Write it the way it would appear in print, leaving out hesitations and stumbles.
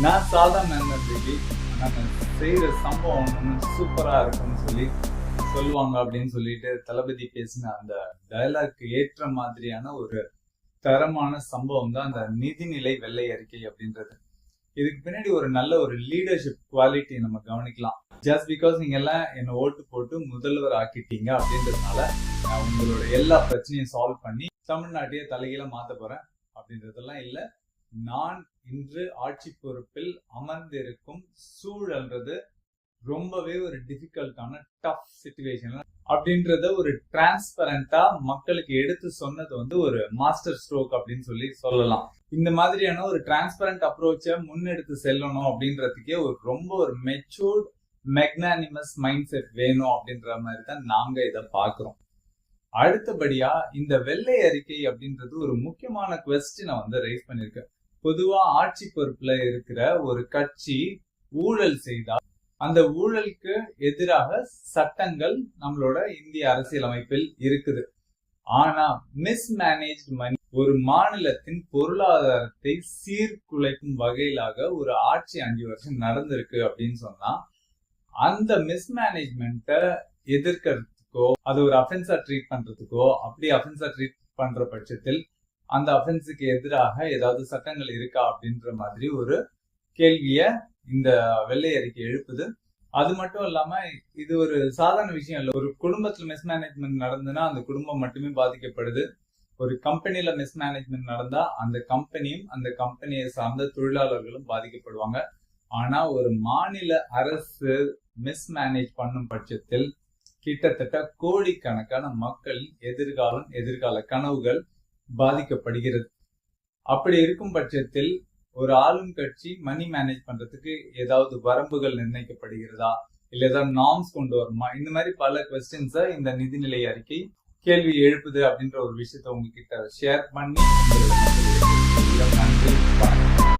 நான் சாதாரண நன்றி நம்ம செய்யற சம்பவம் ஒன்று சூப்பரா இருக்குன்னு சொல்லுவாங்க அப்படின்னு சொல்லிட்டு தளபதி பேசின அந்த டயலாக்கு ஏற்ற மாதிரியான ஒரு தரமான சம்பவம் தான் அந்த நிதிநிலை வெள்ளை அறிக்கை அப்படின்றது. இதுக்கு பின்னாடி ஒரு நல்ல ஒரு லீடர்ஷிப் குவாலிட்டி நம்ம கவனிக்கலாம். ஜஸ்ட் பிகாஸ் நீங்க எல்லாம் என்ன ஓட்டு போட்டு முதல்வர் ஆக்கிட்டீங்க அப்படின்றதுனால நான் உங்களோட எல்லா பிரச்சனையும் சால்வ் பண்ணி தமிழ்நாட்டையே தலைகீழ மாத்த போறேன் அப்படின்றதெல்லாம் இல்ல. நான் இன்று ஆட்சி பொறுப்பில் அமர்ந்திருக்கும் சூழல்ன்றது ரொம்பவே ஒரு டிஃபிகல்ட்டான டஃப் சிச்சுவேஷன் அப்படின்றத ஒரு டிரான்ஸ்பரண்டா மக்களுக்கு எடுத்து சொன்னது ஒரு மாஸ்டர் ஸ்ட்ரோக் அப்படின்னு சொல்லலாம். இந்த மாதிரியான ஒரு டிரான்ஸ்பரண்ட் அப்ரோச்சை முன்னெடுத்து செல்லணும் அப்படின்றதுக்கே ரொம்ப ஒரு மெச்சூர்ட் மெக்னானிமஸ் மைண்ட் செட் வேணும் அப்படின்ற மாதிரி தான் நாங்க இதை பாக்குறோம். அடுத்தபடியா இந்த வெள்ளை அறிக்கை அப்படின்றது ஒரு முக்கியமான குவெஸ்டினை ரைஸ் பண்ணிருக்கு. பொதுவா ஆட்சி பொறுப்புல இருக்கிற ஒரு கட்சி ஊழல் செய்தால் அந்த ஊழலுக்கு எதிராக சட்டங்கள் நம்மளோட இந்திய அரசியலமைப்பில் இருக்குது. ஆனா மிஸ்மேனேஜ்ட் மணி ஒரு மாநிலத்தின் பொருளாதாரத்தை சீர்குலைக்கும் வகையிலாக ஒரு ஆட்சி 5 வருஷம் நடந்திருக்கு அப்படின்னு சொன்னா அந்த மிஸ்மேனேஜ்மெண்ட்டை எதிர்க்கிறதுக்கோ அது ஒரு அஃபென்ஸா ட்ரீட் பண்றதுக்கோ அப்படி அஃபென்ஸா ட்ரீட் பண்ற பட்சத்தில் அந்த அஃபென்ஸுக்கு எதிராக ஏதாவது சட்டங்கள் இருக்கா அப்படின்ற மாதிரி ஒரு கேள்விய இந்த வெள்ளை அறிக்கை எழுப்புது. அது மட்டும் இல்லாம இது ஒரு சாதாரண விஷயம் இல்லை. ஒரு குடும்பத்துல மிஸ்மேனேஜ்மெண்ட் நடந்துன்னா அந்த குடும்பம் மட்டுமே பாதிக்கப்படுது. ஒரு கம்பெனில மிஸ்மேனேஜ்மெண்ட் நடந்தா அந்த கம்பெனியும் அந்த கம்பெனியை சார்ந்த தொழிலாளர்களும் பாதிக்கப்படுவாங்க. ஆனா ஒரு மாநில அரசு மிஸ்மேனேஜ் பண்ணும் பட்சத்தில் கிட்டத்தட்ட கோடிக்கணக்கான மக்கள் எதிர்கால கனவுகள் பாதிக்கப்படுகிறது. அப்படி இருக்கும் பட்சத்தில் ஒரு ஆளும் கட்சி மணி மேனேஜ் பண்றதுக்கு ஏதாவது வரம்புகள் நிர்ணயிக்கப்படுகிறதா, இல்ல ஏதாவது நார்ம்ஸ் கொண்டு வருமா, இந்த மாதிரி பல குவெஸ்டின்ஸை இந்த நிதிநிலை அறிக்கை கேள்வி எழுப்புது அப்படின்ற ஒரு விஷயத்த உங்ககிட்ட ஷேர் பண்ணி நன்றி.